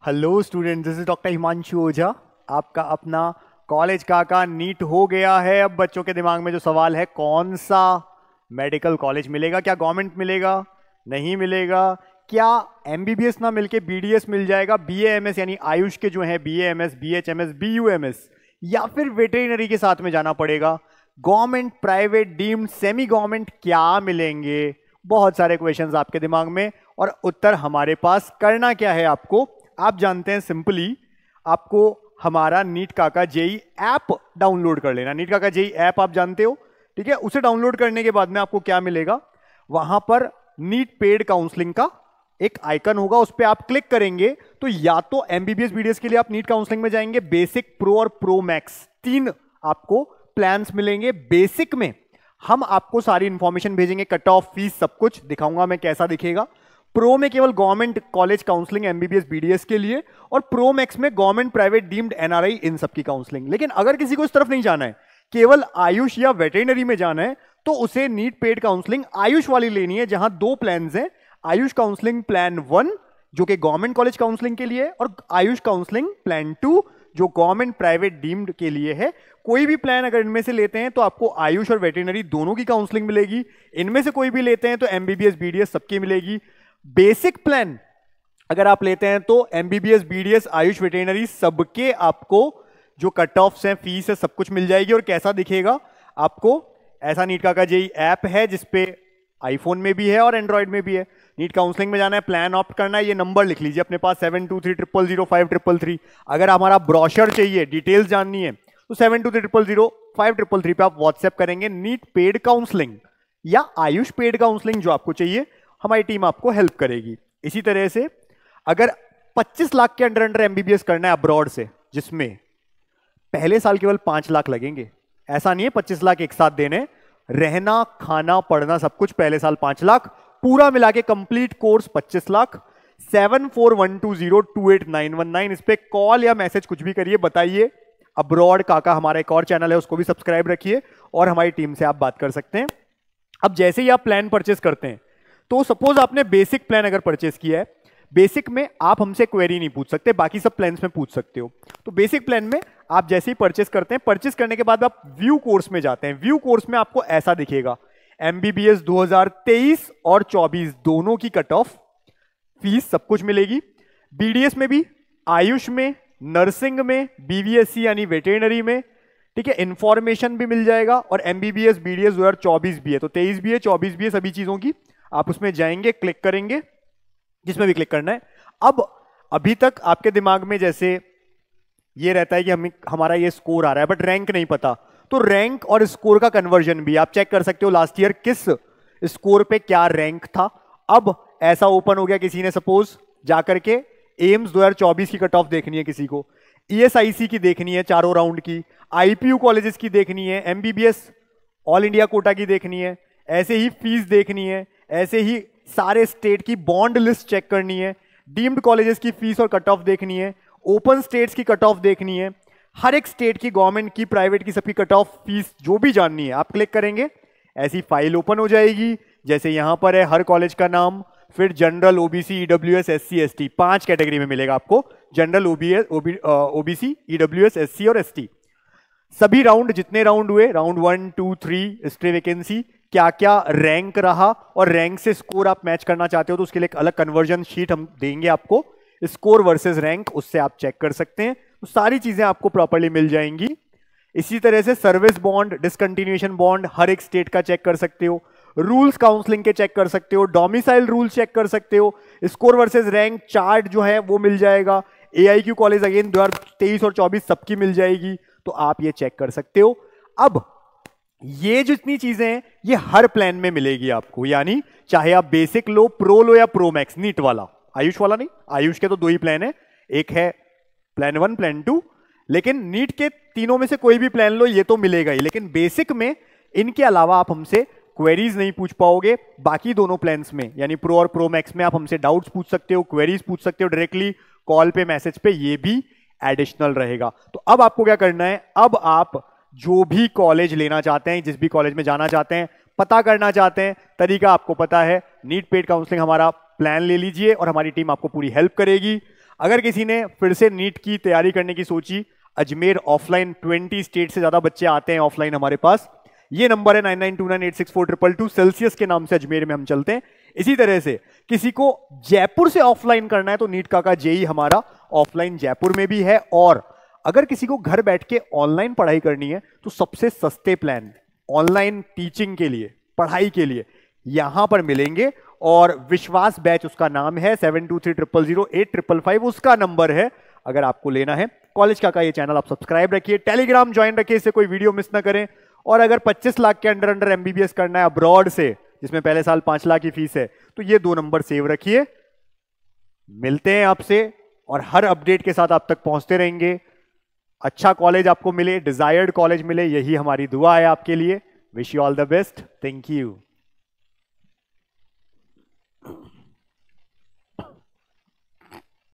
Hello student, this is doctor Himanshu Ojha, आपका अपना college का नीट हो गया है। अब बच्चों के दिमाग में जो सवाल है, कौन सा मेडिकल कॉलेज मिलेगा? क्या गवर्नमेंट मिलेगा? नहीं मिलेगा। क्या एमबीबीएस ना मिलके बीडीएस मिल जाएगा? बीएएमएस यानी आयुष के जो है बीएएमएस, बीएचएमएस, बीयूएमएस, या फिर वेटरिनरी के साथ में जाना पड़ेगा? Government, private, deemed, semi government क्या मिलेंगे? बहुत सारे क्वेश्चंस आपके दिमाग में और उत्तर हमारे पास। करना क्या है आपको? आप जानते हैं, सिंपली आपको हमारा नीट काका जेई ऐप डाउनलोड कर लेना। नीट काका जेई ऐप आप जानते हो, ठीक है? उसे डाउनलोड करने के बाद में आपको क्या मिलेगा? वहां पर नीट पेड काउंसलिंग का एक आइकन होगा, उस पर आप क्लिक करेंगे तो या तो एमबीबीएस बीडीएस के लिए आप नीट काउंसलिंग में जाएंगे, बेसिक, प्रो और प्रो मैक्स, 3 आपको प्लान्स मिलेंगे। बेसिक में हम आपको सारी इंफॉर्मेशन भेजेंगे, कट ऑफ, फीस, सब कुछ दिखाऊंगा मैं कैसा दिखेगा। प्रो में केवल government college counselling MBBS BDS के लिए, और प्रो मैक्स में गवर्नमेंट, प्राइवेट, डीम्ड, एनआरआई, इन सब की काउंसलिंग। लेकिन अगर किसी को इस तरफ नहीं जाना है, केवल आयुष या वेटरिनरी में जाना है, तो उसे नीट पेड काउंसलिंग आयुष वाली लेनी है, जहां 2 प्लान हैं। आयुष काउंसलिंग प्लान 1 जो कि गवर्नमेंट कॉलेज काउंसलिंग के लिए है, और आयुष काउंसलिंग प्लान 2 जो गवर्नमेंट, प्राइवेट, डीम्ड के लिए है। कोई भी प्लान अगर इनमें से लेते हैं तो आपको आयुष और वेटरिनरी दोनों की काउंसलिंग मिलेगी। इनमें से कोई भी लेते हैं तो एमबीबीएस बीडीएस सबकी मिलेगी। बेसिक प्लान अगर आप लेते हैं तो एमबीबीएस बीडीएस आयुष वेटरिनरी सबके आपको जो कट ऑफ्स हैं, फीस है, सब कुछ मिल जाएगी। और कैसा दिखेगा आपको? ऐसा नीट का जेई ऐप है जिसपे आईफोन में भी है और एंड्रॉइड में भी है। नीट काउंसलिंग में जाना है, प्लान ऑप्ट करना है, ये नंबर लिख लीजिए अपने पास 72300533। अगर हमारा ब्रोशर चाहिए, डिटेल्स जाननी है, तो 72300533 पे आप व्हाट्सएप करेंगे। नीट पेड काउंसलिंग या आयुष पेड काउंसलिंग जो आपको चाहिए, हमारी टीम आपको हेल्प करेगी। इसी तरह से अगर 25 लाख के अंडर अंडर एमबीबीएस करना है अब्रॉड से, जिसमें पहले साल केवल 5 लाख लगेंगे, ऐसा नहीं है 25 लाख एक साथ देने, रहना, खाना, पढ़ना सब कुछ पहले साल 5 लाख, पूरा मिला के कंप्लीट कोर्स 25 लाख। 7412028919 इस पे कॉल या मैसेज कुछ भी करिए, बताइए। अब्रॉड काका हमारा एक और चैनल है, उसको भी सब्सक्राइब रखिए और हमारी टीम से आप बात कर सकते हैं। अब जैसे ही आप प्लान परचेस करते हैं, तो सपोज आपने बेसिक प्लान अगर परचेस किया है, बेसिक में आप हमसे क्वेरी नहीं पूछ सकते, बाकी सब प्लान्स में पूछ सकते हो। तो बेसिक प्लान में आप जैसे ही परचेस करते हैं, परचेस करने के बाद आप व्यू कोर्स में जाते हैं। व्यू कोर्स में आपको ऐसा दिखेगा, एमबीबीएस 2023 और 24 दोनों की कट ऑफ, फीस, सब कुछ मिलेगी। बीडीएस में भी, आयुष में, नर्सिंग में, बीवीएससी यानी वेटरिनरी में, ठीक है, इंफॉर्मेशन भी मिल जाएगा। और एमबीबीएस बीडीएस 2024 भी है, तो 23 भी है, 24 भी है, सभी चीजों की आप उसमें जाएंगे, क्लिक करेंगे, जिसमें भी क्लिक करना है। अब अभी तक आपके दिमाग में जैसे ये रहता है कि हमारा ये स्कोर आ रहा है, बट रैंक नहीं पता, तो रैंक और स्कोर का कन्वर्जन भी आप चेक कर सकते हो, लास्ट ईयर किस स्कोर पे क्या रैंक था। अब ऐसा ओपन हो गया, किसी ने सपोज जाकर के एम्स 2024 की कट ऑफ देखनी है, किसी को ईएसआईसी की देखनी है, चारों राउंड की, आईपीयू कॉलेजेस की देखनी है, एमबीबीएस ऑल इंडिया कोटा की देखनी है, ऐसे ही फीस देखनी है, ऐसे ही सारे स्टेट की बॉन्ड लिस्ट चेक करनी है, डीम्ड कॉलेजेस की फीस और कट ऑफ देखनी है, ओपन स्टेट्स की कट ऑफ देखनी है, हर एक स्टेट की, गवर्नमेंट की, प्राइवेट की, सबकी कट ऑफ, फीस जो भी जाननी है, आप क्लिक करेंगे, ऐसी फाइल ओपन हो जाएगी। जैसे यहां पर है हर कॉलेज का नाम, फिर general, OBC, EWS, SC, ST, 5 category में मिलेगा आपको, जनरल, ओबीसी, ईडब्ल्यूएस, एससी और एसटी। सभी राउंड, जितने राउंड हुए, राउंड 1, 2, 3, स्टे वैकेंसी, क्या क्या रैंक रहा, और रैंक से स्कोर आप मैच करना चाहते हो तो उसके लिए एक अलग कन्वर्जन शीट हम देंगे आपको, स्कोर वर्सेस रैंक, उससे आप चेक कर सकते हैं। तो सारी चीजें आपको प्रॉपर्ली मिल जाएंगी। इसी तरह से सर्विस बॉन्ड, डिसकंटिन्यूएशन बॉन्ड हर एक स्टेट का चेक कर सकते हो, रूल्स काउंसलिंग के चेक कर सकते हो, डोमिसाइल रूल्स चेक कर सकते हो, स्कोर वर्सेस रैंक चार्ट जो है वो मिल जाएगा। एआईक्यू कॉलेज अगेन 2023 और 24 सबकी मिल जाएगी, तो आप ये चेक कर सकते हो। अब ये जितनी चीजें हैं ये हर प्लान में मिलेगी आपको, यानी चाहे आप बेसिक लो, प्रो लो या प्रो मैक्स, नीट वाला, आयुष वाला नहीं। आयुष के तो 2 ही प्लान है, एक है प्लान 1, प्लान 2, लेकिन नीट के तीनों में से कोई भी प्लान लो, ये तो मिलेगा ही। लेकिन बेसिक में इनके अलावा आप हमसे क्वेरीज नहीं पूछ पाओगे। बाकी दोनों प्लान्स में यानी प्रो और प्रो मैक्स में आप हमसे डाउट्स पूछ सकते हो, क्वेरीज पूछ सकते हो डायरेक्टली, कॉल पे, मैसेज पे, ये भी एडिशनल रहेगा। तो अब आपको क्या करना है, अब आप जो भी कॉलेज लेना चाहते हैं, जिस भी कॉलेज में जाना चाहते हैं, पता करना चाहते हैं, तरीका आपको पता है, नीट पेड काउंसलिंग हमारा प्लान ले लीजिए और हमारी टीम आपको पूरी हेल्प करेगी। अगर किसी ने फिर से नीट की तैयारी करने की सोची, अजमेर ऑफलाइन 20 स्टेट से ज्यादा बच्चे आते हैं ऑफलाइन हमारे पास। ये नंबर है 9929864222 सेल्सियस के नाम से अजमेर में हम चलते हैं। इसी तरह से किसी को जयपुर से ऑफलाइन करना है तो नीट काका जेई हमारा ऑफलाइन जयपुर में भी है। और अगर किसी को घर बैठ के ऑनलाइन पढ़ाई करनी है तो सबसे सस्ते प्लान ऑनलाइन टीचिंग के लिए, पढ़ाई के लिए यहां पर मिलेंगे। और विश्वास बैच उसका नाम है, 7230000855 उसका नंबर है। अगर आपको लेना है कॉलेज काका ये चैनल आप सब्सक्राइब रखिए, टेलीग्राम ज्वाइन रखिए, इससे कोई वीडियो मिस ना करें। और अगर 25 लाख के अंडर एमबीबीएस करना है अब्रॉड से, जिसमें पहले साल 5 लाख की फीस है, तो ये 2 नंबर सेव रखिए। मिलते हैं आपसे और हर अपडेट के साथ आप तक पहुंचते रहेंगे। अच्छा कॉलेज आपको मिले, डिजायर्ड कॉलेज मिले, यही हमारी दुआ है आपके लिए। Wish you all the best. Thank you.